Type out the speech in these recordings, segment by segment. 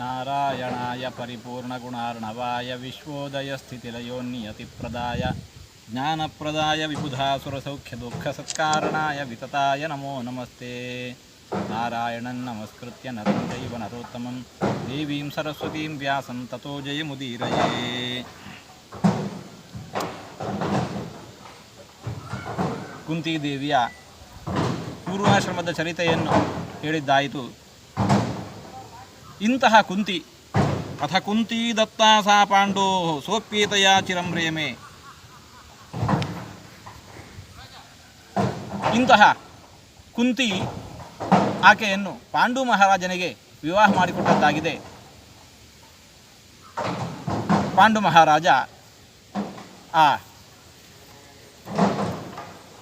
ನಾರಾಯಣಾಯ ಪರಿಪೂರ್ಣಗುಣಾರ್ಣವಾಯ ವಿಶ್ವೋದಯಸ್ಥಿತಿಲಯೋನ್ನಿಯತಿಪ್ರದಾಯ ಜ್ಞಾನಪ್ರದಾಯ ವಿಬುಧಾಸುರಸೌಖ್ಯದುಃಖಸತ್ಕಾರಣಾಯ ವಿತತಾಯ ನಮೋ ನಮಸ್ತೆ. ನಾರಾಯಣಂ ನಮಸ್ಕೃತ್ಯ ನರಂ ಚೈವ ನರೋತ್ತಮಂ ದೇವೀಂ ಸರಸ್ವತೀಂ ವ್ಯಾಸಂ ತತೋ ಜಯಮುದೀರಯೇ. ಕುಂತಿದೇವಿಯ ಪೂರ್ವಾಶ್ರಮದ ಚರಿತೆಯನ್ನು ಹೇಳಿದ್ದಾಯಿತು. ಇಂತಹ ಕುಂತಿ ಅಥ ಕುಂತಿ ದತ್ತಾ ಸಾ ಪಾಂಡೋ ಸೋಪ್ಯೇತಯ ಚಿರಂ ರೇಮೆ. ಇಂತಹ ಕುಂತಿ ಆಕೆಯನ್ನು ಪಾಂಡು ಮಹಾರಾಜನಿಗೆ ವಿವಾಹ ಮಾಡಿಕೊಟ್ಟದ್ದಾಗಿದೆ. ಪಾಂಡು ಮಹಾರಾಜ ಆ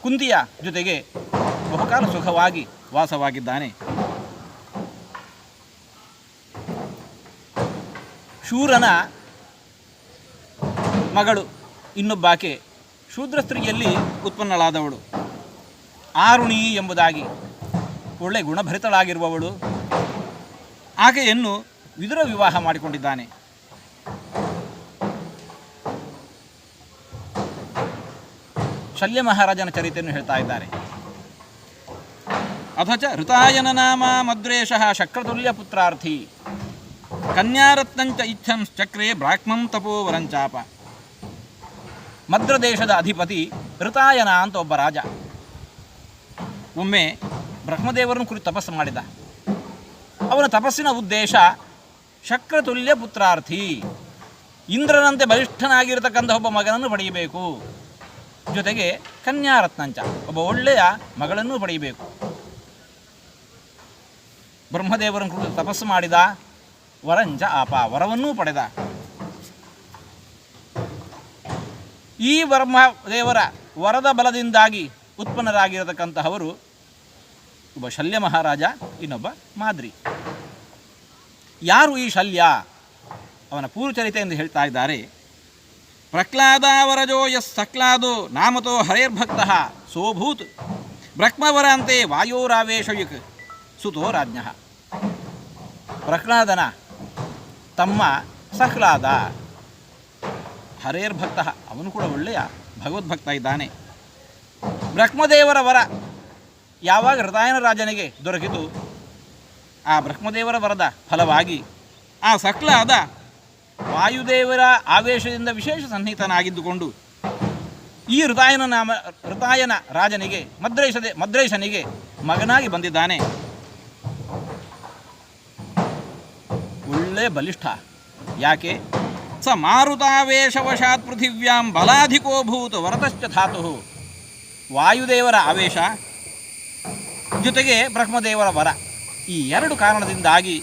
ಕುಂತಿಯ ಜೊತೆಗೆ ಬಹುಕಾಲ ಸುಖವಾಗಿ ವಾಸವಾಗಿದ್ದಾನೆ. ಶೂರನ ಮಗಳು ಇನ್ನೊಬ್ಬಾಕೆ ಶೂದ್ರ ಸ್ತ್ರೀಯಲ್ಲಿ ಉತ್ಪನ್ನಳಾದವಳು. ಆರುಣಿ ಎಂಬುದಾಗಿ ಒಳ್ಳೆ ಗುಣಭರಿತಳಾಗಿರುವವಳು. ಆಕೆಯನ್ನು ವಿದುರ ವಿವಾಹ ಮಾಡಿಕೊಂಡಿದ್ದಾನೆ. ಶಲ್ಯ ಮಹಾರಾಜನ ಚರಿತೆಯನ್ನು ಹೇಳ್ತಾ ಇದ್ದಾರೆ. ಅಥಚ ಋತಾಯನ ನಾಮ ಮದ್ರೇಶಃ ಶಕ್ರತುಲ್ಯ ಪುತ್ರಾರ್ಥಿ ಕನ್ಯಾರತ್ನಂಚ ಇಚ್ಛಂ ಚಕ್ರೆ ಬ್ರಾಹ್ಮಂ ತಪೋವರಂಚಾಪ. ಮದ್ರದೇಶದ ಅಧಿಪತಿ ಋತಾಯನ ಅಂತ ಒಬ್ಬ ರಾಜ ಒಮ್ಮೆ ಬ್ರಹ್ಮದೇವರನ್ನು ಕುರಿತು ತಪಸ್ಸು ಮಾಡಿದ. ಅವನ ತಪಸ್ಸಿನ ಉದ್ದೇಶ ಶಕ್ರತುಲ್ಯ ಪುತ್ರಾರ್ಥಿ, ಇಂದ್ರನಂತೆ ಬಲಿಷ್ಠನಾಗಿರತಕ್ಕಂಥ ಒಬ್ಬ ಮಗನನ್ನು ಪಡೆಯಬೇಕು, ಜೊತೆಗೆ ಕನ್ಯಾರತ್ನಂಚ ಒಬ್ಬ ಒಳ್ಳೆಯ ಮಗಳನ್ನು ಪಡೆಯಬೇಕು. ಬ್ರಹ್ಮದೇವರನ್ನು ಕುರಿತು ತಪಸ್ಸು ಮಾಡಿದ. ವರಂಚ ಆಪ, ವರವನ್ನೂ ಪಡೆದ. ಈ ಬ್ರಹ್ಮದೇವರ ವರದ ಬಲದಿಂದಾಗಿ ಉತ್ಪನ್ನರಾಗಿರತಕ್ಕಂತಹವರು ಒಬ್ಬ ಶಲ್ಯ ಮಹಾರಾಜ, ಇನ್ನೊಬ್ಬ ಮಾದ್ರಿ. ಯಾರು ಈ ಶಲ್ಯ? ಅವನ ಪೂರ್ವಚರಿತೆ ಎಂದು ಹೇಳ್ತಾ ಇದ್ದಾರೆ. ಪ್ರಹ್ಲಾದಾವರಜೋ ಯಸ್ ಸಕ್ಲಾದೋ ನಾಮತೋ ಹರೇರ್ಭಕ್ತಃ ಸೋಭೂತ್ ಬ್ರಹ್ಮವರಾಂತೆ ವಾಯೋರಾವೇಶಯುಕ್ ಸುತೋ ರಾಜ್ಞಃ. ಪ್ರಹ್ಲಾದನ ತಮ್ಮ ಸಹ್ಲಾದ ಹರೇರ್ಭಕ್ತ, ಅವನು ಕೂಡ ಒಳ್ಳೆಯ ಭಗವದ್ಭಕ್ತ ಇದ್ದಾನೆ. ಬ್ರಹ್ಮದೇವರ ವರ ಯಾವಾಗ ಋತಾಯನ ರಾಜನಿಗೆ ದೊರಕಿತು, ಆ ಬ್ರಹ್ಮದೇವರ ವರದ ಫಲವಾಗಿ ಆ ಸಹ್ಲಾದ ವಾಯುದೇವರ ಆವೇಶದಿಂದ ವಿಶೇಷ ಸನ್ನಿಹಿತನಾಗಿದ್ದುಕೊಂಡು ಈ ಋತಾಯನ ರಾಜನಿಗೆ ಮದ್ರೇಶನಿಗೆ ಮಗನಾಗಿ ಬಂದಿದ್ದಾನೆ. ಒಳ್ಳೆಯ ಬಲಿಷ್ಠ. ಯಾಕೆ? ಸ ಮಾರುತಾವೇಶವಶಾತ್ ಪೃಥಿವ್ಯಾಂ ಬಲಾಧಿಕೋಭೂತ ವರತಶ್ಚ ಧಾತು. ವಾಯುದೇವರ ಆವೇಶ ಜೊತೆಗೆ ಬ್ರಹ್ಮದೇವರ ವರ, ಈ ಎರಡು ಕಾರಣದಿಂದಾಗಿ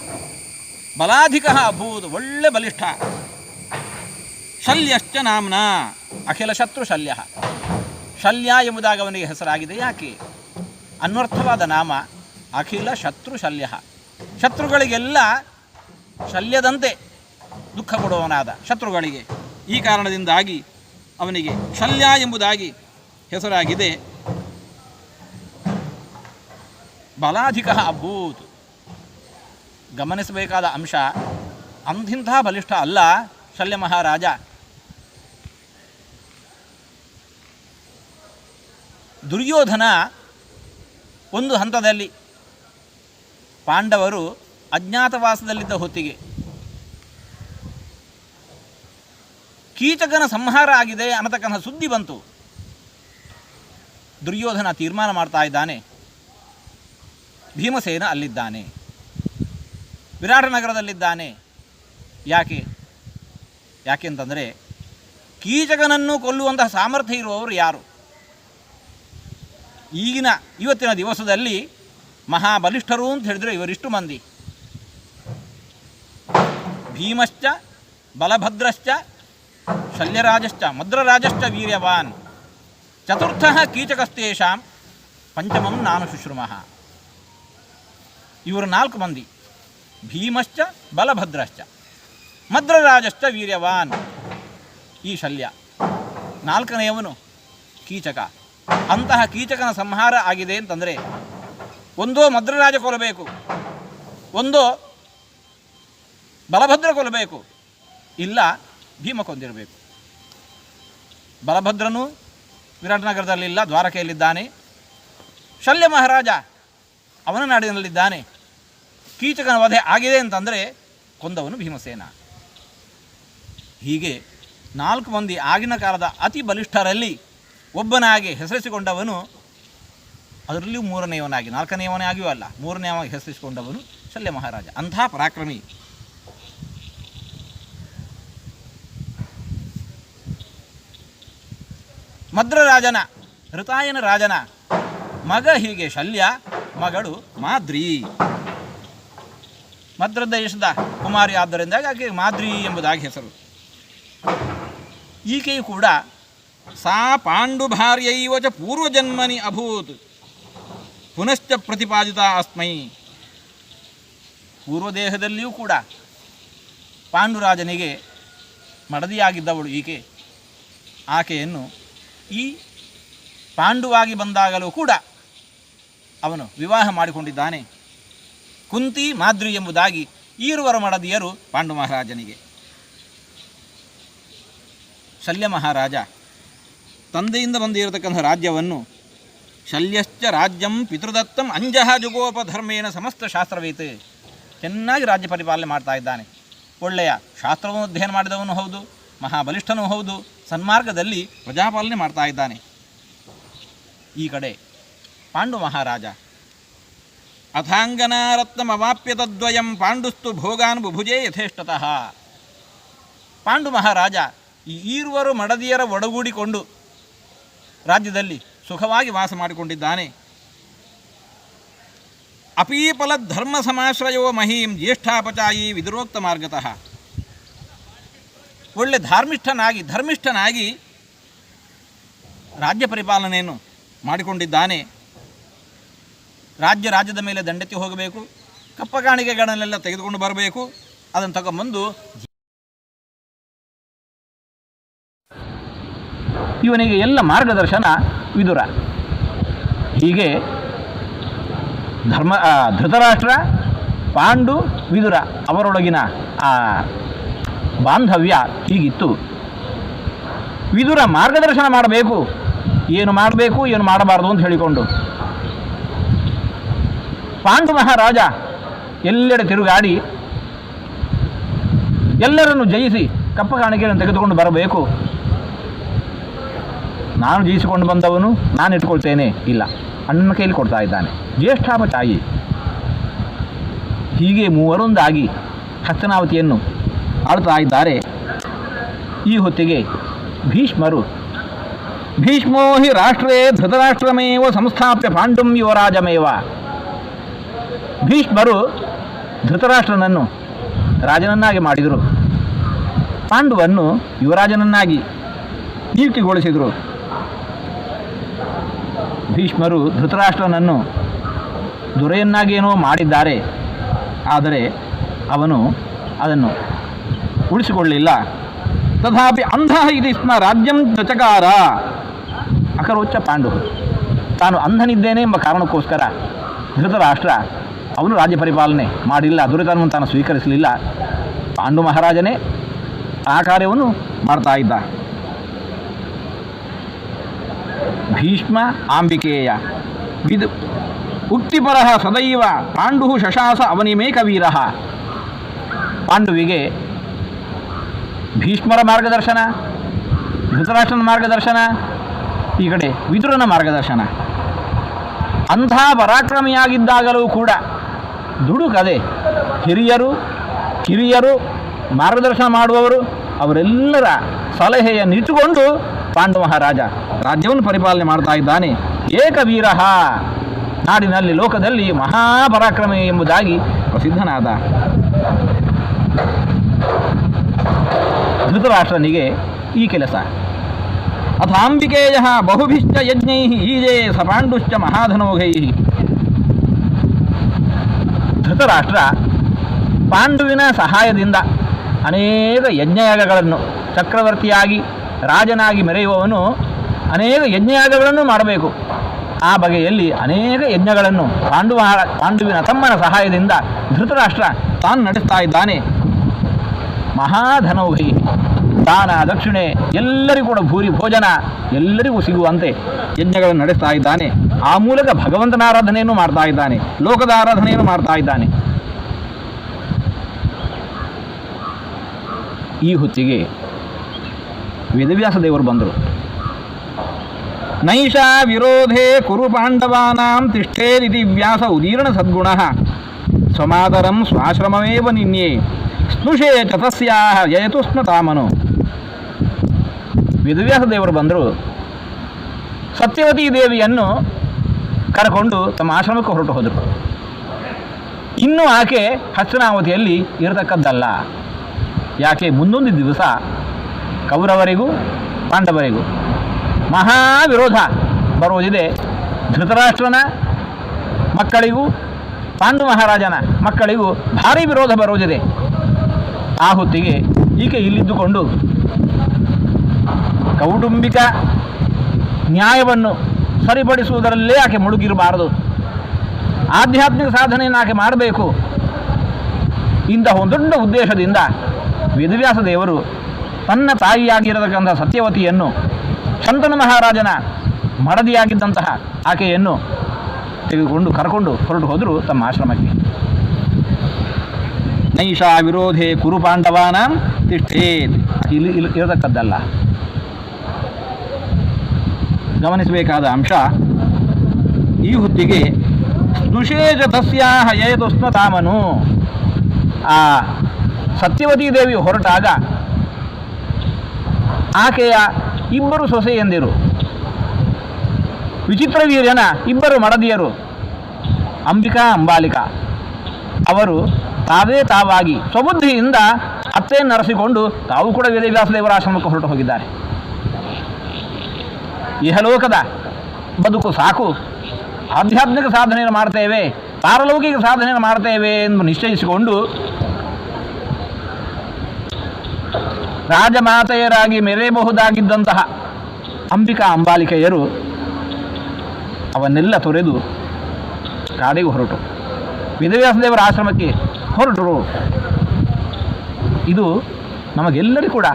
ಬಲಾಧಿಕ ಅಭೂತ್, ಒಳ್ಳೆ ಬಲಿಷ್ಠ. ಶಲ್ಯಶ್ಚ ನಾಮ್ನ ಅಖಿಲ ಶತ್ರು ಶಲ್ಯ. ಶಲ್ಯ ಎಂಬುದಾಗಿ ಅವನಿಗೆ ಹೆಸರಾಗಿದೆ. ಯಾಕೆ? ಅನ್ವರ್ಥವಾದ ನಾಮ ಅಖಿಲ ಶತ್ರು ಶಲ್ಯ. ಶತ್ರುಗಳಿಗೆಲ್ಲ ಶಲ್ಯದಂತೆ ದುಃಖ ಕೊಡುವವನಾದ ಶತ್ರುಗಳಿಗೆ. ಈ ಕಾರಣದಿಂದಾಗಿ ಅವನಿಗೆ ಶಲ್ಯ ಎಂಬುದಾಗಿ ಹೆಸರಾಗಿದೆ. ಬಲಾಧಿಕ ಅಭೂತ್. ಗಮನಿಸಬೇಕಾದ ಅಂಶ, ಅಂಥಿಂಥ ಬಲಿಷ್ಠ ಅಲ್ಲ ಶಲ್ಯ ಮಹಾರಾಜ. ದುರ್ಯೋಧನ ಒಂದು ಹಂತದಲ್ಲಿ ಪಾಂಡವರು ಅಜ್ಞಾತವಾಸದಲ್ಲಿದ್ದ ಹೊತ್ತಿಗೆ ಕೀಚಕನ ಸಂಹಾರ ಆಗಿದೆ ಅನ್ನತಕ್ಕಂಥ ಸುದ್ದಿ ಬಂತು. ದುರ್ಯೋಧನ ತೀರ್ಮಾನ ಮಾಡ್ತಾ ಇದ್ದಾನೆ, ಭೀಮಸೇನ ಅಲ್ಲಿದ್ದಾನೆ, ವಿರಾಟನಗರದಲ್ಲಿದ್ದಾನೆ. ಯಾಕೆಂತಂದರೆ ಕೀಚಕನನ್ನು ಕೊಲ್ಲುವಂತಹ ಸಾಮರ್ಥ್ಯ ಇರುವವರು ಯಾರು? ಇವತ್ತಿನ ದಿವಸದಲ್ಲಿ ಮಹಾಬಲಿಷ್ಠರು ಅಂತ ಹೇಳಿದರೆ ಇವರಿಷ್ಟು ಮಂದಿ: ಭೀಮಶ್ಚ ಬಲಭದ್ರಶ್ಚ ಶಲ್ಯರಾಜಶ್ಚ ಮದ್ರರಾಜಶ್ಚ ವೀರ್ಯವಾನ್ ಚತುರ್ಥಃ ಕೀಚಕಸ್ತೇಷಾಂ ಪಂಚಮಂ ನಾನು ಶುಶ್ರುಮಃ. ಇವರು 4 ಮಂದಿ: ಭೀಮಶ್ಚ ಬಲಭದ್ರಶ್ಚ ಮದ್ರರಾಜಶ್ಚ ವೀರ್ಯವಾನ್. ಈ ಶಲ್ಯ. 4ನೆಯವನು ಕೀಚಕ. ಅಂತಹ ಕೀಚಕನ ಸಂಹಾರ ಆಗಿದೆ ಅಂತಂದರೆ ಒಂದೋ ಮದ್ರರಾಜ ಕೊಲ್ಲಬೇಕು, ಒಂದೋ ಬಲಭದ್ರ ಕೊಲ್ಲಬೇಕು, ಇಲ್ಲ ಭೀಮ ಕೊಂದಿರಬೇಕು. ಬಲಭದ್ರನು ವಿರಾಟನಗರದಲ್ಲಿಲ್ಲ, ದ್ವಾರಕೆಯಲ್ಲಿದ್ದಾನೆ. ಶಲ್ಯ ಮಹಾರಾಜ ಅವನ ನಾಡಿನಲ್ಲಿದ್ದಾನೆ. ಕೀಚಕನ ವಧೆ ಆಗಿದೆ ಅಂತಂದರೆ ಕೊಂದವನು ಭೀಮಸೇನ. ಹೀಗೆ 4 ಮಂದಿ ಆಗಿನ ಕಾಲದ ಅತಿ ಬಲಿಷ್ಠರಲ್ಲಿ ಒಬ್ಬನಾಗಿ ಹೆಸರಿಸಿಕೊಂಡವನು, ಅದರಲ್ಲಿಯೂ 3ನೇಯವನಾಗಿ, 4ನೇಯವನೇ ಆಗಿಯೂ ಅಲ್ಲ, 3ನೇಯವಾಗಿ ಹೆಸರಿಸಿಕೊಂಡವನು ಶಲ್ಯ ಮಹಾರಾಜ. ಅಂಥ ಪರಾಕ್ರಮಿ. ಮದ್ರರಾಜನ, ಋತಾಯನ ರಾಜನ ಮಗ ಹೀಗೆ ಶಲ್ಯ, ಮಗಳು ಮಾದ್ರಿ. ಮದ್ರ ದೇಶದ ಕುಮಾರಿ ಆದ್ದರಿಂದ ಆಕೆ ಮಾದ್ರಿ ಎಂಬುದಾಗಿ ಹೆಸರು. ಈಕೆಯು ಕೂಡ ಸಾ ಪಾಂಡುಭಾರ್ಯೈವ ಚ ಪೂರ್ವಜನ್ಮನಿ ಅಭೂತ್ ಪುನಶ್ಚ ಪ್ರತಿಪಾದಿತ ಅಸ್ಮೈ. ಪೂರ್ವದೇಹದಲ್ಲಿಯೂ ಕೂಡ ಪಾಂಡುರಾಜನಿಗೆ ಮಡದಿಯಾಗಿದ್ದವಳು ಈಕೆ. ಆಕೆಯನ್ನು ಈ ಪಾಂಡುವಾಗಿ ಬಂದಾಗಲೂ ಕೂಡ ಅವನು ವಿವಾಹ ಮಾಡಿಕೊಂಡಿದ್ದಾನೆ. ಕುಂತಿ, ಮಾದ್ರಿ ಎಂಬುದಾಗಿ ಈರುವರ ಮಡದಿಯರು ಪಾಂಡು ಮಹಾರಾಜನಿಗೆ. ಶಲ್ಯ ಮಹಾರಾಜ ತಂದೆಯಿಂದ ಬಂದಿರತಕ್ಕಂಥ ರಾಜ್ಯವನ್ನು ಶಲ್ಯಶ್ಚ ರಾಜ್ಯಂ ಪಿತೃದತ್ತಂ ಅಂಜಹ ಜುಗೋಪಧರ್ಮೇಣ ಸಮಸ್ತ ಶಾಸ್ತ್ರವೇತೆ, ಚೆನ್ನಾಗಿ ರಾಜ್ಯ ಪರಿಪಾಲನೆ ಮಾಡ್ತಾ ಇದ್ದಾನೆ. ಒಳ್ಳೆಯ ಶಾಸ್ತ್ರವನ್ನು ಅಧ್ಯಯನ ಮಾಡಿದವನು ಹೌದು, ಮಹಾಬಲಿಷ್ಠನೂ ಹೌದು, ಸನ್ಮಾರ್ಗದಲ್ಲಿ ಪ್ರಜಾಪಾಲನೆ ಮಾಡ್ತಾ ಇದ್ದಾನೆ. ಈ ಕಡೆ ಪಾಂಡು ಮಹಾರಾಜ ಅಥಾಂಗನಾರತ್ನಮವಾಪ್ಯ ತದ್ವಯಂ ಪಾಂಡುಸ್ತು ಭೋಗಾನ್ ಬುಭುಜೇ ಯಥೇಷ್ಟತಃ. ಪಾಂಡು ಮಹಾರಾಜ ಈ ಈರುವರು ಮಡದಿಯರ ಒಡಗೂಡಿಕೊಂಡು ರಾಜ್ಯದಲ್ಲಿ ಸುಖವಾಗಿ ವಾಸ ಮಾಡಿಕೊಂಡಿದ್ದಾನೆ. ಅಪೀಪಲ ಧರ್ಮ ಸಮಾಶ್ರಯೋ ಮಹೀಂ ಜ್ಯೇಷ್ಠಾಪಚಾಯಿ ವಿದುರೋಕ್ತ ಮಾರ್ಗತಃ. ಒಳ್ಳೆ ಧರ್ಮಿಷ್ಠನಾಗಿ ರಾಜ್ಯ ಪರಿಪಾಲನೆಯನ್ನು ಮಾಡಿಕೊಂಡಿದ್ದಾನೆ. ರಾಜ್ಯದ ಮೇಲೆ ದಂಡೆತ್ತಿ ಹೋಗಬೇಕು, ಕಪ್ಪ ಕಾಣಿಕೆಗಳನ್ನೆಲ್ಲ ತೆಗೆದುಕೊಂಡು ಬರಬೇಕು, ಅದನ್ನು ತಗೊಂಬಂದು ಇವನಿಗೆ ಎಲ್ಲ ಮಾರ್ಗದರ್ಶನ ವಿದುರ. ಹೀಗೆ ಧೃತರಾಷ್ಟ್ರ, ಪಾಂಡು, ವಿದುರ ಅವರೊಳಗಿನ ಆ ಬಾಂಧವ್ಯ ಹೀಗಿತ್ತು. ವಿದುರ ಮಾರ್ಗದರ್ಶನ ಮಾಡಬೇಕು, ಏನು ಮಾಡಬೇಕು ಏನು ಮಾಡಬಾರದು ಅಂತ ಹೇಳಿಕೊಂಡು. ಪಾಂಡು ಮಹಾರಾಜ ಎಲ್ಲೆಡೆ ತಿರುಗಾಡಿ ಎಲ್ಲರನ್ನು ಜಯಿಸಿ ಕಪ್ಪ ಕಾಣಿಕೆಯನ್ನು ತೆಗೆದುಕೊಂಡು ಬರಬೇಕು. ನಾನು ಜಯಿಸಿಕೊಂಡು ಬಂದವನು ನಾನು ಇಟ್ಕೊಳ್ತೇನೆ, ಇಲ್ಲ, ಅಣ್ಣನ ಕೈಯಲ್ಲಿ ಕೊಡ್ತಾ ಇದ್ದಾನೆ. ಜ್ಯೇಷ್ಠಾಪಚಾಯಿ. ಹೀಗೆ ಮೂವರೊಂದಾಗಿ ಹಸ್ತನಾವತಿಯನ್ನು ಆಳ್ತಾ ಇದ್ದಾರೆ. ಈ ಹೊತ್ತಿಗೆ ಭೀಷ್ಮೋ ಹಿ ರಾಷ್ಟ್ರೇ ಧೃತರಾಷ್ಟ್ರಮೇವ ಸಂಸ್ಥಾಪ್ಯ ಪಾಂಡುಂ ಯುವರಾಜಮೇವ. ಭೀಷ್ಮರು ಧೃತರಾಷ್ಟ್ರನನ್ನು ರಾಜನನ್ನಾಗಿ ಮಾಡಿದರು, ಪಾಂಡುವನ್ನು ಯುವರಾಜನನ್ನಾಗಿ ನಿಯುಕ್ತಿಗೊಳಿಸಿದರು. ಭೀಷ್ಮರು ಧೃತರಾಷ್ಟ್ರನನ್ನು ದೊರೆಯನ್ನಾಗೇನೋ ಮಾಡಿದ್ದಾರೆ, ಆದರೆ ಅವನು ಅದನ್ನು ಉಳಿಸಿಕೊಳ್ಳಲಿಲ್ಲ. ತಥಾಪಿ ಅಂಧಃ ಇತಿ ಸ್ಮ ರಾಜ್ಯಂ ಚಚಕಾರ ಅಕರೋಚ್ಚ ಪಾಂಡು. ತಾನು ಅಂಧನಿದ್ದೇನೆ ಎಂಬ ಕಾರಣಕ್ಕೋಸ್ಕರ ಧೃತರಾಷ್ಟ್ರ ಅವನು ರಾಜ್ಯ ಪರಿಪಾಲನೆ ಮಾಡಿಲ್ಲ, ದೊರೆತನವನ್ನು ತಾನು ಸ್ವೀಕರಿಸಲಿಲ್ಲ. ಪಾಂಡು ಮಹಾರಾಜನೇ ಆ ಕಾರ್ಯವನ್ನು ಮಾಡ್ತಾ ಇದ್ದ. ಭೀಷ್ಮ ಆಂಬಿಕೇಯ ಉಕ್ತಿಪರ ಸದೈವ ಪಾಂಡು ಶಶಾಸ ಅವನಿಮೇಕ ವೀರ. ಪಾಂಡುವಿಗೆ ಭೀಷ್ಮರ ಮಾರ್ಗದರ್ಶನ, ಧೃತರಾಷ್ಟ್ರನ ಮಾರ್ಗದರ್ಶನ, ಈ ಕಡೆ ವಿದುರನ ಮಾರ್ಗದರ್ಶನ. ಅಂಥ ಪರಾಕ್ರಮಿಯಾಗಿದ್ದಾಗಲೂ ಕೂಡ ದುಡುಕದೆ ಹಿರಿಯರು ಮಾರ್ಗದರ್ಶನ ಮಾಡುವವರು ಅವರೆಲ್ಲರ ಸಲಹೆಯನ್ನಿಟ್ಟುಕೊಂಡು ಪಾಂಡು ಮಹಾರಾಜ ರಾಜ್ಯವನ್ನು ಪರಿಪಾಲನೆ ಮಾಡ್ತಾ ಇದ್ದಾನೆ. ಏಕವೀರ, ನಾಡಿನಲ್ಲಿ ಲೋಕದಲ್ಲಿ ಮಹಾಪರಾಕ್ರಮಿ ಎಂಬುದಾಗಿ ಪ್ರಸಿದ್ಧನಾದ. ಧೃತರಾಷ್ಟ್ರನಿಗೆ ಈ ಕೆಲಸ. ಅಥಾಂಬಿಕೇಯ ಬಹುಭಿಶ್ಚ ಯಜ್ಞೈ ಈಜೆ ಸ ಪಾಂಡುಶ್ಚ ಮಹಾಧನೋಘೈ. ಧೃತರಾಷ್ಟ್ರ ಪಾಂಡುವಿನ ಸಹಾಯದಿಂದ ಅನೇಕ ಯಜ್ಞಯಾಗಗಳನ್ನು, ಚಕ್ರವರ್ತಿಯಾಗಿ ರಾಜನಾಗಿ ಮೆರೆಯುವವನು ಅನೇಕ ಯಜ್ಞಯಾಗಗಳನ್ನು ಮಾಡಬೇಕು. ಆ ಬಗೆಯಲ್ಲಿ ಅನೇಕ ಯಜ್ಞಗಳನ್ನು ಪಾಂಡುವಿನ ತಮ್ಮನ ಸಹಾಯದಿಂದ ಧೃತರಾಷ್ಟ್ರ ತಾನು ನಡೆಸ್ತಾ ಇದ್ದಾನೆ. ಮಹಾಧನೌಘೈ, ದಾನ ದಕ್ಷಿಣೆ ಎಲ್ಲರಿಗೂ ಕೂಡ ಭೂರಿ ಭೋಜನ ಎಲ್ಲರಿಗೂ ಸಿಗುವಂತೆ ಯಜ್ಞಗಳನ್ನು ನಡೆಸ್ತಾ ಇದ್ದಾನೆ. ಆ ಮೂಲಕ ಭಗವಂತನ ಆರಾಧನೆಯನ್ನು ಮಾಡ್ತಾ ಇದ್ದಾನೆ, ಲೋಕದ ಆರಾಧನೆಯನ್ನು ಮಾಡ್ತಾ ಇದ್ದಾನೆ. ಈ ಹೊತ್ತಿಗೆ ವೇದವ್ಯಾಸ ದೇವರು ಬಂದರು. ನೈಷಾ ವಿರೋಧೇ ಕುರು ಪಾಂಡವಾನಾಂ ತಿಷ್ಠೇರಿತಿ ವ್ಯಾಸ ಉದೀರ್ಣ ಸದ್ಗುಣ ಸ್ವಮಾತರಂ ಸ್ವಾಶ್ರಮಮೇವ ನಿನ್ಯೆ ಸ್ನುಷೇ ಚತಸ್ಯಾಹ ಯಯತು ಸ್ಮತಾಮನು. ವೇದವ್ಯಾಸ ದೇವರು ಬಂದರು. ಸತ್ಯವತಿ ದೇವಿಯನ್ನು ಕರಕೊಂಡು ತಮ್ಮ ಆಶ್ರಮಕ್ಕೆ ಹೊರಟು ಹೋದರು. ಇನ್ನೂ ಆಕೆ ಹಸ್ತಿನಾವತಿಯಲ್ಲಿ ಇರತಕ್ಕದ್ದಲ್ಲ. ಯಾಕೆ ಮುಂದೊಂದು ದಿವಸ ಕೌರವರಿಗೂ ಪಾಂಡವರಿಗೂ ಮಹಾ ವಿರೋಧ ಬರುವುದಿದೆ. ಧೃತರಾಷ್ಟ್ರನ ಮಕ್ಕಳಿಗೂ ಪಾಂಡು ಮಹಾರಾಜನ ಮಕ್ಕಳಿಗೂ ಭಾರೀ ವಿರೋಧ ಬರುವುದಿದೆ. ಆ ಹೊತ್ತಿಗೆ ಈಕೆ ಇಲ್ಲಿದ್ದುಕೊಂಡು ಕೌಟುಂಬಿಕ ನ್ಯಾಯವನ್ನು ಸರಿಪಡಿಸುವುದರಲ್ಲೇ ಆಕೆ ಮುಳುಗಿರಬಾರದು, ಆಧ್ಯಾತ್ಮಿಕ ಸಾಧನೆಯನ್ನು ಆಕೆ ಮಾಡಬೇಕು. ಇಂತಹ ಒಂದು ದೊಡ್ಡ ಉದ್ದೇಶದಿಂದ ವೇದವ್ಯಾಸ ದೇವರು ತನ್ನ ತಾಯಿಯಾಗಿರತಕ್ಕಂಥ ಸತ್ಯವತಿಯನ್ನು, ಶಂತನು ಮಹಾರಾಜನ ಮಡದಿಯಾಗಿದ್ದಂತಹ ಆಕೆಯನ್ನು ತೆಗೆದುಕೊಂಡು ಕರ್ಕೊಂಡು ಹೊರಟು ಹೋದರು ತಮ್ಮ ಆಶ್ರಮಕ್ಕೆ. ನೈಷಾ ವಿರೋಧೇ ಕುರು ಪಾಂಡವಾನಾಂ ತಿಷ್ಠೇತ್, ಇಲ್ಲಿ ಇರತಕ್ಕದ್ದಲ್ಲ. ಗಮನಿಸಬೇಕಾದ ಅಂಶ, ಈ ಹೊತ್ತಿಗೆ ಸ್ನುಷೇಜ ತಸ್ಯಾಹ ಯಯತು ಸ್ಮತಾಮನು. ಆ ಸತ್ಯವತಿ ದೇವಿ ಹೊರಟಾಗ ಆಕೆಯ ಇಬ್ಬರು ಸೊಸೆಯಂದಿರು, ವಿಚಿತ್ರ ವೀರ್ಯನ ಇಬ್ಬರು ಮಡದಿಯರು ಅಂಬಿಕಾ ಅಂಬಾಲಿಕಾ, ಅವರು ತಾವೇ ತಾವಾಗಿ ಸ್ವಬುದ್ಧಿಯಿಂದ ಅತ್ತೆಯನ್ನು ನಡೆಸಿಕೊಂಡು ತಾವು ಕೂಡ ವೇದವ್ಯಾಸ ದೇವರ ಆಶ್ರಮಕ್ಕೆ ಹೊರಟು ಹೋಗಿದ್ದಾರೆ. ಇಹಲೋಕದ ಬದುಕು ಸಾಕು, ಆಧ್ಯಾತ್ಮಿಕ ಸಾಧನೆಯನ್ನು ಮಾಡ್ತೇವೆ, ಪಾರಲೌಕಿಕ ಸಾಧನೆಯನ್ನು ಮಾಡ್ತೇವೆ ಎಂದು ನಿಶ್ಚಯಿಸಿಕೊಂಡು ರಾಜಮಾತೆಯರಾಗಿ ಮೆರೆಯಬಹುದಾಗಿದ್ದಂತಹ ಅಂಬಿಕಾ ಅಂಬಾಲಿಕೆಯರು ಅವನ್ನೆಲ್ಲ ತೊರೆದು ಕಾಡಿಗೆ ಹೊರಟು ವೇದವ್ಯಾಸ ದೇವರ ಆಶ್ರಮಕ್ಕೆ ಹೊರಟರು. ಇದು ನಮಗೆಲ್ಲರಿಗೂ ಕೂಡ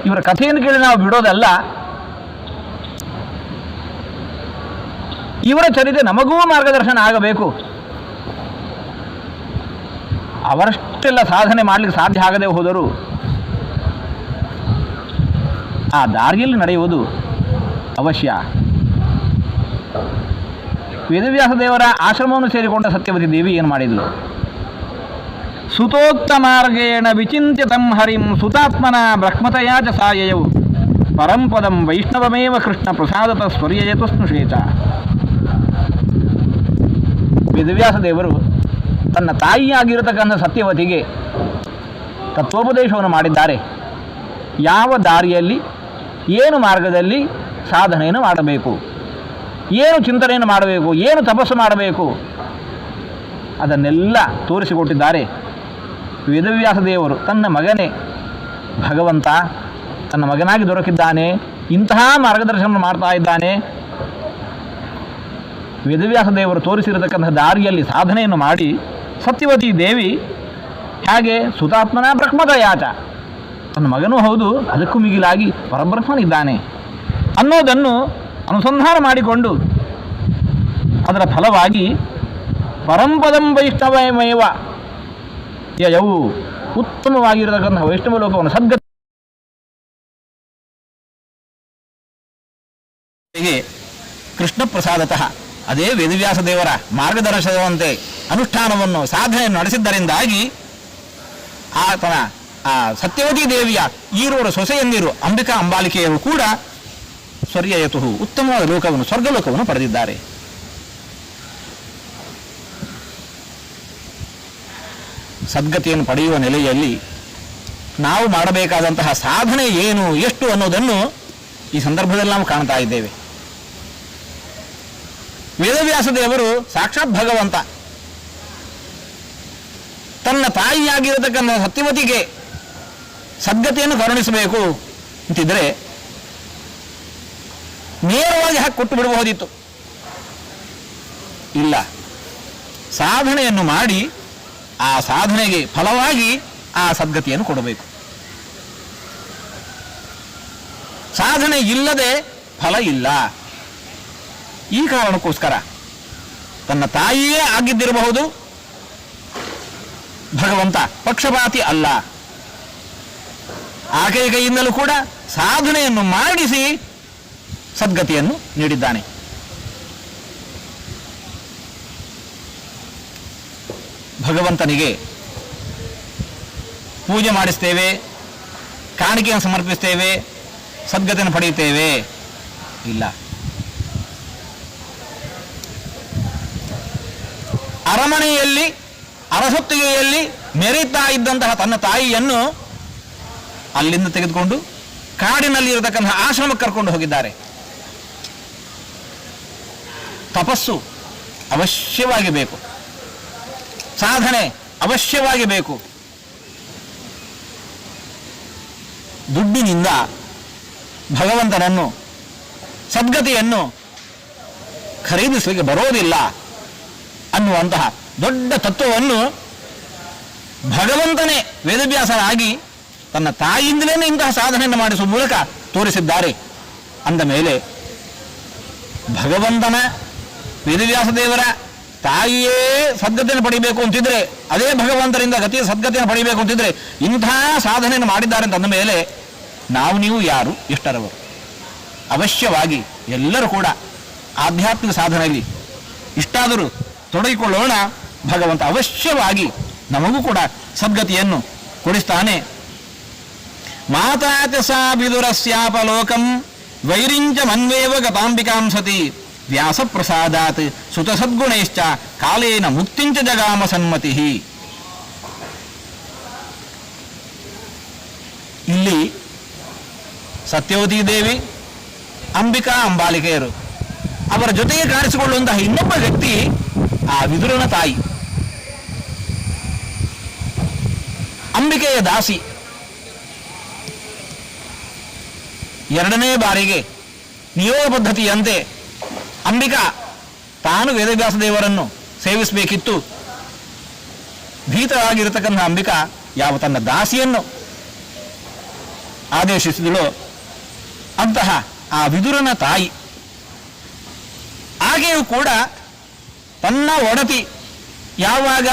ಇವರ ಕಥೆಯನ್ನು ಕೇಳಿ ನಾವು ಬಿಡೋದಲ್ಲ, ಇವರ ಚರಿತ್ರೆ ನಮಗೂ ಮಾರ್ಗದರ್ಶನ ಆಗಬೇಕು. ಅವರಷ್ಟೆಲ್ಲ ಸಾಧನೆ ಮಾಡಲಿಕ್ಕೆ ಸಾಧ್ಯ ಆಗದೆ ಹೋದರೂ ಆ ದಾರಿಯಲ್ಲಿ ನಡೆಯುವುದು ಅವಶ್ಯ. ವೇದವ್ಯಾಸ ದೇವರ ಆಶ್ರಮವನ್ನು ಸೇರಿಕೊಂಡ ಸತ್ಯವತಿ ದೇವಿ ಏನು ಮಾಡಿದ್ಲು? ಸುತೋಕ್ತ ಮಾರ್ಗೇಣ ವಿಚಿಂತ್ಯತಂ ಹರಿಂ ಸುತಾತ್ಮನ ಬ್ರಹ್ಮತಯಾ ಚ ಸಾಯಯವು ಪರಂಪದಂ ವೈಷ್ಣವಮೇವ ಕೃಷ್ಣ ಪ್ರಸಾದತ ಸ್ವರ್ಯಯತು ಸ್ನುಷೇಚ. ವೇದವ್ಯಾಸ ದೇವರು ತನ್ನ ತಾಯಿಯಾಗಿರತಕ್ಕಂಥ ಸತ್ಯವತಿಗೆ ತತ್ವೋಪದೇಶವನ್ನು ಮಾಡಿದ್ದಾರೆ. ಯಾವ ದಾರಿಯಲ್ಲಿ, ಏನು ಮಾರ್ಗದಲ್ಲಿ ಸಾಧನೆಯನ್ನು ಮಾಡಬೇಕು, ಏನು ಚಿಂತನೆಯನ್ನು ಮಾಡಬೇಕು, ಏನು ತಪಸ್ಸು ಮಾಡಬೇಕು, ಅದನ್ನೆಲ್ಲ ತೋರಿಸಿಕೊಟ್ಟಿದ್ದಾರೆ. ವೇದವ್ಯಾಸ ದೇವರು ತನ್ನ ಮಗನೇ ಭಗವಂತ ತನ್ನ ಮಗನಾಗಿ ದೊರಕಿದ್ದಾನೆ, ಇಂತಹ ಮಾರ್ಗದರ್ಶನ ಮಾಡ್ತಾ ಇದ್ದಾನೆ. ವೇದವ್ಯಾಸ ದೇವರು ತೋರಿಸಿರತಕ್ಕಂಥ ದಾರಿಯಲ್ಲಿ ಸಾಧನೆಯನ್ನು ಮಾಡಿ ಸತ್ಯವತಿ ದೇವಿ ಹಾಗೆ ಸುತಾತ್ಮನ ಬ್ರಹ್ಮದಯಾಚ, ತನ್ನ ಮಗನೂ ಹೌದು, ಅದಕ್ಕೂ ಮಿಗಿಲಾಗಿ ಪರಬ್ರಹ್ಮನಿದ್ದಾನೆ ಅನ್ನೋದನ್ನು ಅನುಸಂಧಾನ ಮಾಡಿಕೊಂಡು ಅದರ ಫಲವಾಗಿ ಪರಂಪದಂ ವೈಷ್ಣವಮೇವ ಯಯವು, ಉತ್ತಮವಾಗಿರತಕ್ಕಂಥ ವೈಷ್ಣವ ಲೋಕವನ್ನು ಸದ್ಗತಿಗೆ ಕೃಷ್ಣ ಪ್ರಸಾದತಃ ಅದೇ ವೇದವ್ಯಾಸ ದೇವರ ಮಾರ್ಗದರ್ಶನವಂತೆ ಅನುಷ್ಠಾನವನ್ನು ಸಾಧನೆಯನ್ನು ನಡೆಸಿದ್ದರಿಂದಾಗಿ ಆತನ ಆ ಸತ್ಯವತಿ ದೇವಿಯ ಈರೋರ ಸೊಸೆಯಂದಿರು ಅಂಬಿಕಾ ಅಂಬಾಲಿಕೆಯರು ಕೂಡ ಸ್ವರ್ಯಯತು ಉತ್ತಮವಾದ ಲೋಕವನ್ನು, ಸ್ವರ್ಗಲೋಕವನ್ನು ಪಡೆದಿದ್ದಾರೆ. ಸದ್ಗತಿಯನ್ನು ಪಡೆಯುವ ನೆಲೆಯಲ್ಲಿ ನಾವು ಮಾಡಬೇಕಾದಂತಹ ಸಾಧನೆ ಏನು, ಎಷ್ಟು ಅನ್ನೋದನ್ನು ಈ ಸಂದರ್ಭದಲ್ಲಿ ನಾವು ಕಾಣ್ತಾ ಇದ್ದೇವೆ. ವೇದವ್ಯಾಸ ದೇವರು ಸಾಕ್ಷಾತ್ ಭಗವಂತ ತನ್ನ ತಾಯಿಯಾಗಿರತಕ್ಕಂಥ ಸತ್ಯವತಿಗೆ ಸದ್ಗತಿಯನ್ನು ಕರುಣಿಸಬೇಕು ಅಂತಿದ್ರೆ ನೇರವಾಗಿ ಹಾಕಿ ಕೊಟ್ಟು ಬಿಡಬಹುದಿತ್ತು. ಇಲ್ಲ, ಸಾಧನೆಯನ್ನು ಮಾಡಿ ಆ ಸಾಧನೆಗೆ ಫಲವಾಗಿ ಆ ಸದ್ಗತಿಯನ್ನು ಕೊಡಬೇಕು. ಸಾಧನೆ ಇಲ್ಲದೆ ಫಲ ಇಲ್ಲ. ಈ ಕಾರಣಕ್ಕೋಸ್ಕರ ತನ್ನ ತಾಯಿಯೇ ಆಗಿದ್ದಿರಬಹುದು, ಭಗವಂತ ಪಕ್ಷಪಾತಿ ಅಲ್ಲ. ಆಕೆಯ ಕೈಯಿಂದಲೂ ಕೂಡ ಸಾಧನೆಯನ್ನು ಮಾಡಿಸಿ ಸದ್ಗತಿಯನ್ನು ನೀಡಿದ್ದಾನೆ. ಭಗವಂತನಿಗೆ ಪೂಜೆ ಮಾಡಿಸ್ತೇವೆ, ಕಾಣಿಕೆಯನ್ನು ಸಮರ್ಪಿಸ್ತೇವೆ, ಸದ್ಗತಿಯನ್ನು ಪಡೆಯುತ್ತೇವೆ? ಇಲ್ಲ. ಅರಮನೆಯಲ್ಲಿ ಅರಸೊತ್ತಿಗೆಯಲ್ಲಿ ಮೆರೀತಾ ಇದ್ದಂತಹ ತನ್ನ ತಾಯಿಯನ್ನು ಅಲ್ಲಿಂದ ತೆಗೆದುಕೊಂಡು ಕಾಡಿನಲ್ಲಿ ಇರತಕ್ಕಂತಹ ಆಶ್ರಮಕ್ಕೆ ಕರ್ಕೊಂಡು ಹೋಗಿದ್ದಾರೆ. ತಪಸ್ಸು ಅವಶ್ಯವಾಗಿ ಬೇಕು, ಸಾಧನೆ ಅವಶ್ಯವಾಗಿ ಬೇಕು. ದುಡ್ಡಿನಿಂದ ಭಗವಂತನನ್ನು ಸದ್ಗತಿಯನ್ನು ಖರೀದಿಸಲಿಕ್ಕೆ ಬರೋದಿಲ್ಲ ಅನ್ನುವಂತಹ ದೊಡ್ಡ ತತ್ವವನ್ನು ಭಗವಂತನೇ ವೇದವ್ಯಾಸರಾಗಿ ತನ್ನ ತಾಯಿಯಿಂದಲೇ ಇಂತಹ ಸಾಧನೆಯನ್ನು ಮಾಡಿಸುವ ಮೂಲಕ ತೋರಿಸಿದ್ದಾರೆ. ಅಂದ ಮೇಲೆ ಭಗವಂತನ ವೇದವ್ಯಾಸ ದೇವರ ತಾಯಿಯೇ ಸದ್ಗತಿಯನ್ನು ಪಡಿಬೇಕು ಅಂತಿದ್ರೆ, ಅದೇ ಭಗವಂತರಿಂದ ಗತಿಯ ಸದ್ಗತಿಯನ್ನು ಪಡಿಬೇಕು ಅಂತಿದ್ರೆ ಇಂತಹ ಸಾಧನೆಯನ್ನು ಮಾಡಿದ್ದಾರೆ ಅಂತ ಅಂದ ಮೇಲೆ ನಾವು ನೀವು ಯಾರು, ಎಷ್ಟರವರು? ಅವಶ್ಯವಾಗಿ ಎಲ್ಲರೂ ಕೂಡ ಆಧ್ಯಾತ್ಮಿಕ ಸಾಧನೆಯಲ್ಲಿ ಇಷ್ಟಾದರೂ ತೊಡಗಿಕೊಳ್ಳೋಣ. ಭಗವಂತ ಅವಶ್ಯವಾಗಿ ನಮಗೂ ಕೂಡ ಸದ್ಗತಿಯನ್ನು ಕೊಡಿಸ್ತಾನೆ. ಮಾತಾಚ ಸಾ ವಿದುರಸ್ಯಾಪಲೋಕಂ ವೈರಿಂಚ ಮನ್ವೇವ ಗತಾಂಬಿಕಾಂ ಸತಿ ವ್ಯಾಸ ಪ್ರಸಾದಾತ್ ಸುತ ಸದ್ಗುಣೈಶ್ಚ ಕಾಲೇನ ಮುಕ್ತಿಂಚ ಜಗಾಮ ಸನ್ಮತಿ. ಇಲ್ಲಿ ಸತ್ಯವತಿ ದೇವಿ, ಅಂಬಿಕಾ ಅಂಬಾಲಿಕೆಯರು, ಅವರ ಜೊತೆಗೆ ಕಾಣಿಸಿಕೊಳ್ಳುವಂತಹ ಇನ್ನೊಬ್ಬ ವ್ಯಕ್ತಿ ಆ ವಿದುರನ ತಾಯಿ, ಅಂಬಿಕೆಯ ದಾಸಿ. ಎರಡನೇ ಬಾರಿಗೆ ನಿಯೋಗ ಪದ್ಧತಿಯಂತೆ ಅಂಬಿಕಾ ತಾನು ವೇದವ್ಯಾಸ ದೇವರನ್ನು ಸೇವಿಸಬೇಕಿತ್ತು. ಭೀತರಾಗಿರತಕ್ಕಂಥ ಅಂಬಿಕಾ ಯಾವ ತನ್ನ ದಾಸಿಯನ್ನು ಆದೇಶಿಸಿದಳೋ ಅಂತಹ ಆ ವಿದುರನ ತಾಯಿ ಆಕೆಯೂ ಕೂಡ ತನ್ನ ಒಡತಿ ಯಾವಾಗ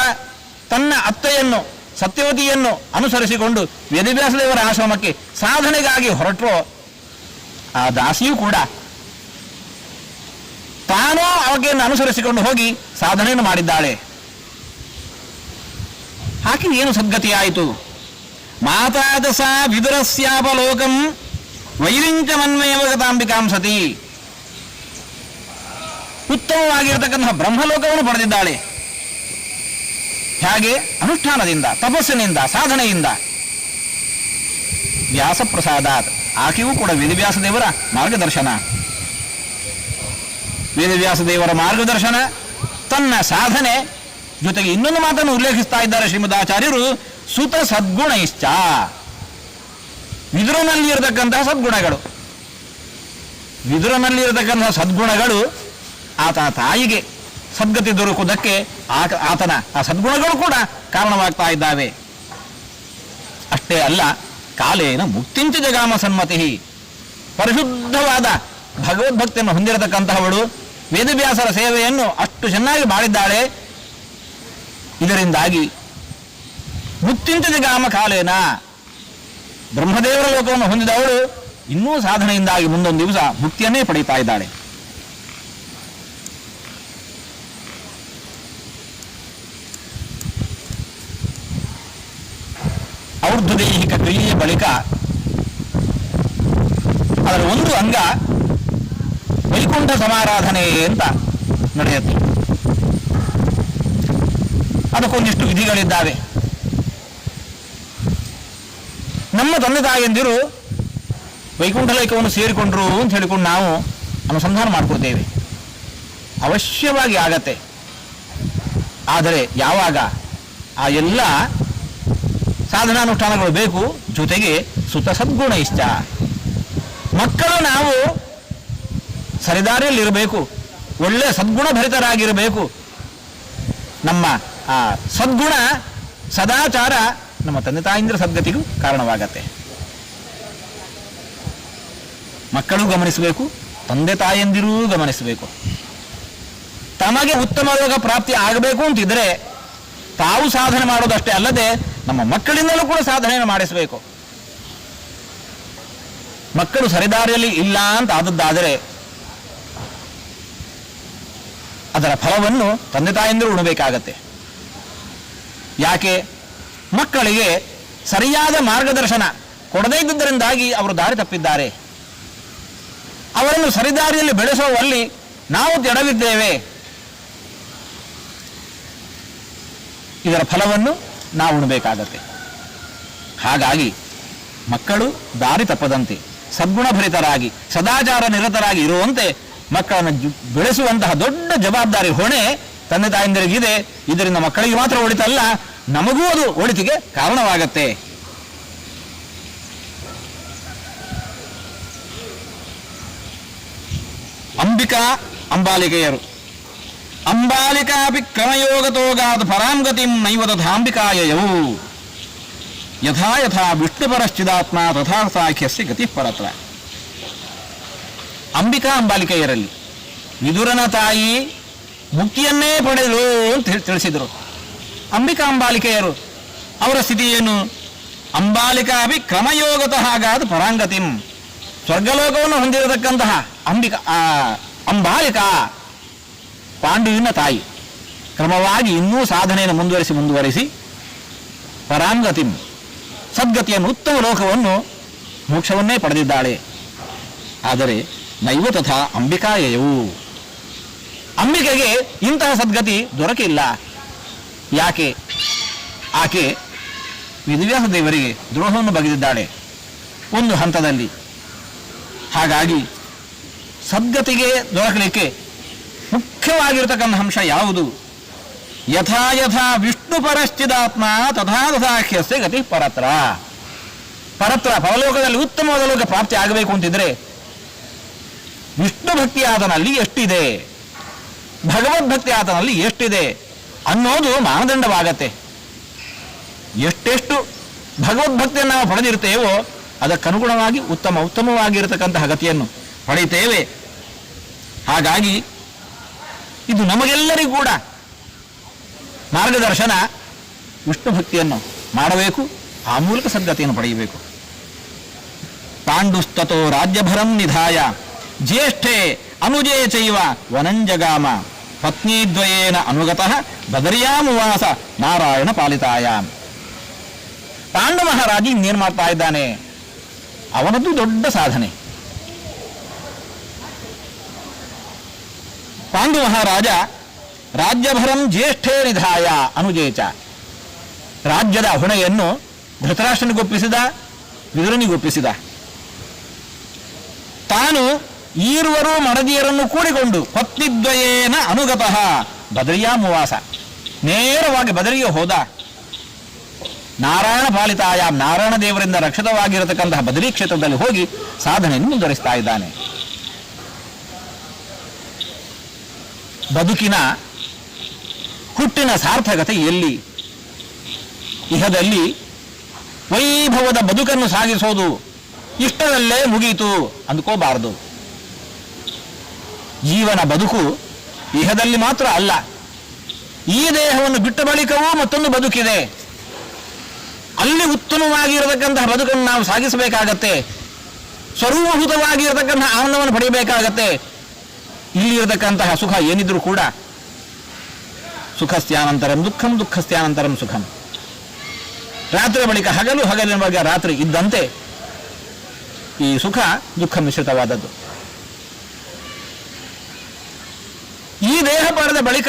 ತನ್ನ ಅತ್ತೆಯನ್ನು ಸತ್ಯವತಿಯನ್ನು ಅನುಸರಿಸಿಕೊಂಡು ವೇದವ್ಯಾಸ ದೇವರ ಆಶ್ರಮಕ್ಕೆ ಸಾಧನೆಗಾಗಿ ಹೊರಟರೋ ಆ ದಾಸಿಯೂ ಕೂಡ ತಾನೂ ಆಕೆಯನ್ನು ಅನುಸರಿಸಿಕೊಂಡು ಹೋಗಿ ಸಾಧನೆಯನ್ನು ಮಾಡಿದ್ದಾಳೆ. ಆಕೆ ಏನು ಸದ್ಗತಿಯಾಯಿತು? ಮಾತಾದ ಸಾ ವಿದುರಸ್ಯಾಪಲೋಕಂ ವೈರಿಂಚ ಮನ್ಮೇವ ಗತಾಂಬಿಕಾಂ ಸತಿ. ಉತ್ತಮವಾಗಿರತಕ್ಕಂತಹ ಬ್ರಹ್ಮಲೋಕವನ್ನು ಪಡೆದಿದ್ದಾಳೆ. ಹೇಗೆ? ಅನುಷ್ಠಾನದಿಂದ, ತಪಸ್ಸಿನಿಂದ, ಸಾಧನೆಯಿಂದ. ವ್ಯಾಸ ಪ್ರಸಾದಾತ್, ಆಕೆಯೂ ಕೂಡ ವೇದವ್ಯಾಸ ದೇವರ ಮಾರ್ಗದರ್ಶನ. ವೇದವ್ಯಾಸ ದೇವರ ಮಾರ್ಗದರ್ಶನ, ತನ್ನ ಸಾಧನೆ ಜೊತೆಗೆ ಇನ್ನೊಂದು ಮಾತನ್ನು ಉಲ್ಲೇಖಿಸ್ತಾ ಇದ್ದಾರೆ ಶ್ರೀಮದಾಚಾರ್ಯರು, ಸುತ ಸದ್ಗುಣೈಶ್ಚ. ವಿದುರನಲ್ಲಿರತಕ್ಕಂತಹ ಸದ್ಗುಣಗಳು, ವಿದುರನಲ್ಲಿರತಕ್ಕಂತಹ ಸದ್ಗುಣಗಳು ಆತನ ತಾಯಿಗೆ ಸದ್ಗತಿ ದೊರಕುವುದಕ್ಕೆ ಆತನ ಆ ಸದ್ಗುಣಗಳು ಕೂಡ ಕಾರಣವಾಗ್ತಾ ಇದ್ದಾವೆ. ಅಷ್ಟೇ ಅಲ್ಲ, ಕಾಲೇನ ಮುಕ್ತಿಂಚ ಜಗಾಮ ಸನ್ಮತಿ. ಪರಿಶುದ್ಧವಾದ ಭಗವದ್ಭಕ್ತಿಯನ್ನು ಹೊಂದಿರತಕ್ಕಂತಹವಳು ವೇದವ್ಯಾಸರ ಸೇವೆಯನ್ನು ಅಷ್ಟು ಚೆನ್ನಾಗಿ ಮಾಡಿದ್ದಾಳೆ. ಇದರಿಂದಾಗಿ ಮುಕ್ತಿಂಚ ಜಗಾಮ ಕಾಲೇನ, ಬ್ರಹ್ಮದೇವರ ಲೋಕವನ್ನು ಹೊಂದಿದವಳು ಇನ್ನೂ ಸಾಧನೆಯಿಂದಾಗಿ ಮುಂದೊಂದು ದಿವಸ ಮುಕ್ತಿಯನ್ನೇ ಪಡೀತಾ ಇದ್ದಾಳೆ. ಔರ್ಧ್ವದೈಹಿಕ ಕ್ರಿಯೆಯ ಬಳಿಕ ಅದರ ಒಂದು ಅಂಗ ವೈಕುಂಠ ಸಮಾರಾಧನೆ ಅಂತ ನಡೆಯುತ್ತೆ. ಅದಕ್ಕೊಂದಿಷ್ಟು ವಿಧಿಗಳಿದ್ದಾವೆ. ನಮ್ಮ ತಂದೆ ತಾಯಿಯಂದಿರು ವೈಕುಂಠ ಲೋಕವನ್ನು ಸೇರಿಕೊಂಡ್ರು ಅಂತ ಹೇಳಿಕೊಂಡು ನಾವು ಅನುಸಂಧಾನ ಮಾಡ್ಕೊಳ್ತೇವೆ. ಅವಶ್ಯವಾಗಿ ಆಗತ್ತೆ. ಆದರೆ ಯಾವಾಗ ಆ ಎಲ್ಲ ಸಾಧನಾನುಷ್ಠಾನಗಳು ಬೇಕು, ಜೊತೆಗೆ ಸುತ ಸದ್ಗುಣ ಇಷ್ಟ. ಮಕ್ಕಳು ನಾವು ಸರಿದಾರಿಯಲ್ಲಿರಬೇಕು, ಒಳ್ಳೆ ಸದ್ಗುಣ ಭರಿತರಾಗಿರಬೇಕು. ನಮ್ಮ ಆ ಸದ್ಗುಣ ಸದಾಚಾರ ನಮ್ಮ ತಂದೆ ತಾಯಿಂದ್ರ ಸದ್ಗತಿಗೂ ಕಾರಣವಾಗತ್ತೆ. ಮಕ್ಕಳು ಗಮನಿಸಬೇಕು, ತಂದೆ ತಾಯಂದಿರೂ ಗಮನಿಸಬೇಕು. ತಮಗೆ ಉತ್ತಮ ಯೋಗ ಪ್ರಾಪ್ತಿ ಆಗಬೇಕು ಅಂತಿದ್ರೆ ತಾವು ಸಾಧನೆ ಮಾಡೋದಷ್ಟೇ ಅಲ್ಲದೆ ನಮ್ಮ ಮಕ್ಕಳಿಂದಲೂ ಕೂಡ ಸಾಧನೆಯನ್ನು ಮಾಡಿಸಬೇಕು. ಮಕ್ಕಳು ಸರಿದಾರಿಯಲ್ಲಿ ಇಲ್ಲ ಅಂತ ಆದದ್ದಾದರೆ ಅದರ ಫಲವನ್ನು ತಂದೆ ತಾಯಂದಿರು ಉಣಬೇಕಾಗತ್ತೆ. ಯಾಕೆ? ಮಕ್ಕಳಿಗೆ ಸರಿಯಾದ ಮಾರ್ಗದರ್ಶನ ಕೊಡದೇ ಇದ್ದುದರಿಂದಾಗಿ ಅವರು ದಾರಿ ತಪ್ಪಿದ್ದಾರೆ. ಅವರನ್ನು ಸರಿದಾರಿಯಲ್ಲಿ ಬೆಳೆಸುವಲ್ಲಿ ನಾವು ಎಡವಿದ್ದೇವೆ. ಇದರ ಫಲವನ್ನು ನಾವು ಉಣಬೇಕಾಗತ್ತೆ. ಹಾಗಾಗಿ ಮಕ್ಕಳು ದಾರಿ ತಪ್ಪದಂತೆ ಸದ್ಗುಣಭರಿತರಾಗಿ ಸದಾಚಾರ ನಿರತರಾಗಿ ಇರುವಂತೆ ಮಕ್ಕಳನ್ನು ಬೆಳೆಸುವಂತಹ ದೊಡ್ಡ ಜವಾಬ್ದಾರಿ ಹೊಣೆ ತಂದೆ ತಾಯಂದಿರಿಗಿದೆ. ಇದರಿಂದ ಮಕ್ಕಳಿಗೆ ಮಾತ್ರ ಒಳಿತಲ್ಲ, ನಮಗೂ ಅದು ಒಳಿತಿಗೆ ಕಾರಣವಾಗತ್ತೆ. ಅಂಬಿಕಾ ಅಂಬಾಲಿಕೆಯರು ಅಂಬಾಲಿಕಾಪಿ ಕ್ರಮಯೋಗತೋಗಾದ ಪರಾಂಗತಿಂ ನೈವ ತಥಾಂಬಿಕಾಯಯೌ ಯಥಾ ಯಥಾ ವಿಷ್ಣುಪರಶ್ಚಿದಾತ್ಮ ತಥಾ ಸಾಖ್ಯಸ್ಯ ಗತಿ ಪರತ್ರ. ಅಂಬಿಕಾ ಅಂಬಾಲಿಕೆಯರಲ್ಲಿ ವಿದುರನ ತಾಯಿ ಮುಕ್ತಿಯನ್ನೇ ಪಡೆದರು ಅಂತ ತಿಳಿಸಿದರು. ಅಂಬಿಕಾ ಅಂಬಾಲಿಕೆಯರು ಅವರ ಸ್ಥಿತಿ ಏನು? ಅಂಬಾಲಿಕಾಪಿ ಕ್ರಮಯೋಗತಃ ಆಗಾದ ಪರಾಂಗತಿಂ, ಸ್ವರ್ಗಲೋಕವನ್ನು ಹೊಂದಿರತಕ್ಕಂತಹ ಅಂಬಾಲಿಕಾ ಪಾಂಡುವಿನ ತಾಯಿ ಕ್ರಮವಾಗಿ ಇನ್ನೂ ಸಾಧನೆಯನ್ನು ಮುಂದುವರಿಸಿ ಪರಾಂಗತಿಂ ಸದ್ಗತಿಯನ್ನು ಉತ್ತಮ ಲೋಕವನ್ನು ಮೋಕ್ಷವನ್ನೇ ಪಡೆದಿದ್ದಾಳೆ. ಆದರೆ ನೈವ ತಥಾ ಅಂಬಿಕಾಯಯವು, ಅಂಬಿಕೆಗೆ ಇಂತಹ ಸದ್ಗತಿ ದೊರಕಿಲ್ಲ. ಯಾಕೆ? ಆಕೆ ವೇದವ್ಯಾಸ ದೇವರಿಗೆ ದ್ರೋಹವನ್ನು ಬಗೆದಿದ್ದಾಳೆ ಒಂದು ಹಂತದಲ್ಲಿ. ಹಾಗಾಗಿ ಸದ್ಗತಿಗೆ ದೊರಕಲಿಕ್ಕೆ ಮುಖ್ಯವಾಗಿರತಕ್ಕಂಥ ಅಂಶ ಯಾವುದು? ಯಥಾ ಯಥಾ ವಿಷ್ಣು ಪರಶ್ಚಿದಾತ್ಮ ತಥಾ ತಥಾಖ್ಯಸ್ಯ ಗತಿ ಪರತ್ರ. ಪರಲೋಕದಲ್ಲಿ ಉತ್ತಮವಾದ ಲೋಕ ಪ್ರಾಪ್ತಿ ಆಗಬೇಕು ಅಂತಿದ್ರೆ ವಿಷ್ಣು ಭಕ್ತಿ ಆತನಲ್ಲಿ ಎಷ್ಟಿದೆ, ಭಗವದ್ಭಕ್ತಿ ಆತನಲ್ಲಿ ಎಷ್ಟಿದೆ ಅನ್ನೋದು ಮಾನದಂಡವಾಗತ್ತೆ. ಎಷ್ಟೆಷ್ಟು ಭಗವದ್ಭಕ್ತಿಯನ್ನು ನಾವು ಪಡೆದಿರ್ತೇವೋ ಅದಕ್ಕನುಗುಣವಾಗಿ ಉತ್ತಮವಾಗಿರತಕ್ಕಂತಹ ಗತಿಯನ್ನು ಪಡೆಯುತ್ತೇವೆ. ಹಾಗಾಗಿ ಇದು ನಮಗೆಲ್ಲರಿಗೂ ಕೂಡ ಮಾರ್ಗದರ್ಶನ. ವಿಷ್ಣು ಭಕ್ತಿಯನ್ನು ಮಾಡಬೇಕು, ಆ ಮೂಲಕ ಸದ್ಗತಿಯನ್ನು ಪಡೆಯಬೇಕು. ಪಾಂಡುಸ್ತತೋ ರಾಜ್ಯಭರಂ ನಿಧಾಯ ಜ್ಯೇಷ್ಠೆ ಅನುಜೇ ಚೈವ ವನಂಜಗಾಮ ಪತ್ನಿದ್ವಯೇನ ಅನುಗತಃ ಬದರಿಯಾಮುವಾಸ ನಾರಾಯಣ ಪಾಲಿತಾಯಾಮ್. ಪಾಂಡು ಮಹಾರಾಜ ಇನ್ನೇನು ಮಾಡ್ತಾ ಇದ್ದಾನೆ? ಅವನದ್ದು ದೊಡ್ಡ ಸಾಧನೆ. ಪಾಂಡು ಮಹಾರಾಜ ರಾಜ್ಯಭರಂ ಜ್ಯೇಷ್ಠೇ ನಿಧಾಯ ಅನುಜೇಚ, ರಾಜ್ಯದ ಹೊಣೆಯನ್ನು ಧೃತರಾಷ್ಟ್ರನಿಗೊಪ್ಪಿಸಿದ, ವಿದುರನಿಗೊಪ್ಪಿಸಿದ. ತಾನು ಈರುವರು ಮಡದಿಯರನ್ನು ಕೂಡಿಕೊಂಡು ಪತ್ನಿದ್ವಯೇನ ಅನುಗತಃ ಬದರಿಯಾಮುವಾಸ, ನೇರವಾಗಿ ಬದರಿಗೆ ಹೋದ. ನಾರಾಯಣ ಪಾಲಿತಾಯ, ನಾರಾಯಣ ದೇವರಿಂದ ರಕ್ಷಿತವಾಗಿರತಕ್ಕಂತಹ ಬದರಿ ಕ್ಷೇತ್ರದಲ್ಲಿ ಹೋಗಿ ಸಾಧನೆಯನ್ನು ಮುಂದುವರಿಸ್ತಾ ಇದ್ದಾನೆ. ಬದುಕಿನ ಹುಟ್ಟಿನ ಸಾರ್ಥಕತೆ ಎಲ್ಲಿ? ಇಹದಲ್ಲಿ ವೈಭವದ ಬದುಕನ್ನು ಸಾಗಿಸೋದು ಇಷ್ಟದಲ್ಲೇ ಮುಗೀತು ಅಂದ್ಕೋಬಾರದು. ಜೀವನ ಬದುಕು ಇಹದಲ್ಲಿ ಮಾತ್ರ ಅಲ್ಲ, ಈ ದೇಹವನ್ನು ಬಿಟ್ಟ ಬಳಿಕವೂ ಮತ್ತೊಂದು ಬದುಕಿದೆ. ಅಲ್ಲಿ ಉತ್ತಮವಾಗಿರತಕ್ಕಂತಹ ಬದುಕನ್ನು ನಾವು ಸಾಗಿಸಬೇಕಾಗತ್ತೆ. ಸ್ವರೂಪಭೂತವಾಗಿರತಕ್ಕಂತಹ ಆನಂದವನ್ನು ಪಡೆಯಬೇಕಾಗತ್ತೆ. ಇಲ್ಲಿ ಇರತಕ್ಕಂತಹ ಸುಖ ಏನಿದ್ರೂ ಕೂಡ ಸುಖಸ್ಯಾನಂತರಂ ದುಃಖಂ, ದುಃಖಸ್ಯಾನಂತರಂ ಸುಖಂ. ರಾತ್ರಿ ಬಳಿಕ ಹಗಲು, ಹಗಲಿನ ಬಳಿಕ ರಾತ್ರಿ ಇದ್ದಂತೆ ಈ ಸುಖ ದುಃಖ ಮಿಶ್ರಿತವಾದದ್ದು. ಈ ದೇಹ ಪಡೆದ ಬಳಿಕ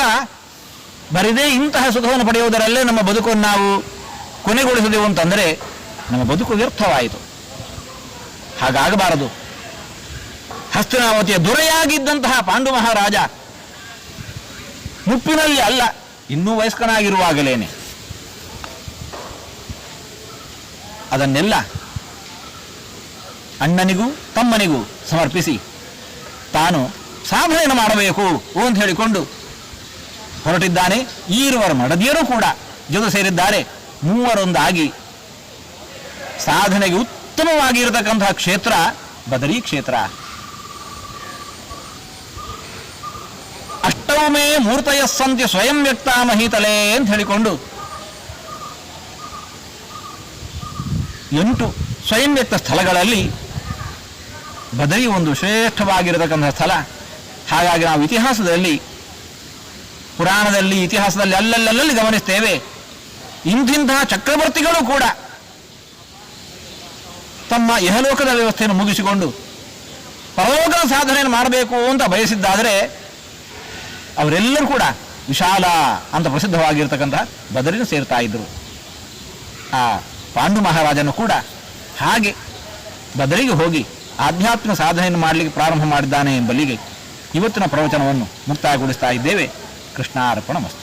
ಬರಿದೇ ಇಂತಹ ಸುಖವನ್ನು ಪಡೆಯುವುದರಲ್ಲೇ ನಮ್ಮ ಬದುಕನ್ನು ನಾವು ಕೊನೆಗೊಳಿಸಿದೆವು ಅಂತಂದರೆ ನಮ್ಮ ಬದುಕು ವ್ಯರ್ಥವಾಯಿತು. ಹಾಗಾಗಬಾರದು. ಹಸ್ತಿನಾವತಿಯ ದೊರೆಯಾಗಿದ್ದಂತಹ ಪಾಂಡು ಮಹಾರಾಜ ಮುಪ್ಪಿನಲ್ಲಿ ಅಲ್ಲ, ಇನ್ನೂ ವಯಸ್ಕನಾಗಿರುವಾಗಲೇನೆ ಅದನ್ನೆಲ್ಲ ಅಣ್ಣನಿಗೂ ತಮ್ಮನಿಗೂ ಸಮರ್ಪಿಸಿ ತಾನು ಸಾಧನೆಯನ್ನು ಮಾಡಬೇಕು ಅಂತ ಹೇಳಿಕೊಂಡು ಹೊರಟಿದ್ದಾನೆ. ಈರುವರ ಮಡದಿಯರು ಕೂಡ ಜೊತೆ ಸೇರಿದ್ದಾರೆ. ಮೂವರೊಂದಾಗಿ ಸಾಧನೆಗೆ ಉತ್ತಮವಾಗಿರತಕ್ಕಂತಹ ಕ್ಷೇತ್ರ ಬದರಿ ಕ್ಷೇತ್ರ. ಅಷ್ಟೌಮೇ ಮೂರ್ತಯಸ್ಸಂತ್ಯ ಸ್ವಯಂ ವ್ಯಕ್ತ ಮಹೀತಲೇ ಅಂತ ಹೇಳಿಕೊಂಡು 8 ಸ್ವಯಂ ವ್ಯಕ್ತ ಸ್ಥಳಗಳಲ್ಲಿ ಬದರಿ ಒಂದು ಶ್ರೇಷ್ಠವಾಗಿರತಕ್ಕಂಥ ಸ್ಥಳ. ಹಾಗಾಗಿ ನಾವು ಇತಿಹಾಸದಲ್ಲಿ, ಪುರಾಣದಲ್ಲಿ, ಇತಿಹಾಸದಲ್ಲಿ ಅಲ್ಲಲ್ಲಿ ಗಮನಿಸ್ತೇವೆ, ಇಂತಿಂತಹ ಚಕ್ರವರ್ತಿಗಳು ಕೂಡ ತಮ್ಮ ಇಹಲೋಕದ ವ್ಯವಸ್ಥೆಯನ್ನು ಮುಗಿಸಿಕೊಂಡು ಪರಲೋಕದ ಸಾಧನೆಯನ್ನು ಮಾಡಬೇಕು ಅಂತ ಬಯಸಿದ್ದಾದರೆ ಅವರೆಲ್ಲರೂ ಕೂಡ ವಿಶಾಲ ಅಂತ ಪ್ರಸಿದ್ಧವಾಗಿರ್ತಕ್ಕಂಥ ಬದರಿನ ಸೇರ್ತಾ ಇದ್ದರು. ಆ ಪಾಂಡು ಮಹಾರಾಜನು ಕೂಡ ಹಾಗೆ ಬದರಿಗೆ ಹೋಗಿ ಆಧ್ಯಾತ್ಮಿಕ ಸಾಧನೆಯನ್ನು ಮಾಡಲಿಕ್ಕೆ ಪ್ರಾರಂಭ ಮಾಡಿದ್ದಾನೆ ಎಂಬಲ್ಲಿಗೆ ಇವತ್ತಿನ ಪ್ರವಚನವನ್ನು ಮುಕ್ತಾಯಗೊಳಿಸ್ತಾ ಇದ್ದೇವೆ. ಕೃಷ್ಣಾರ್ಪಣ ಮಸ್ತು.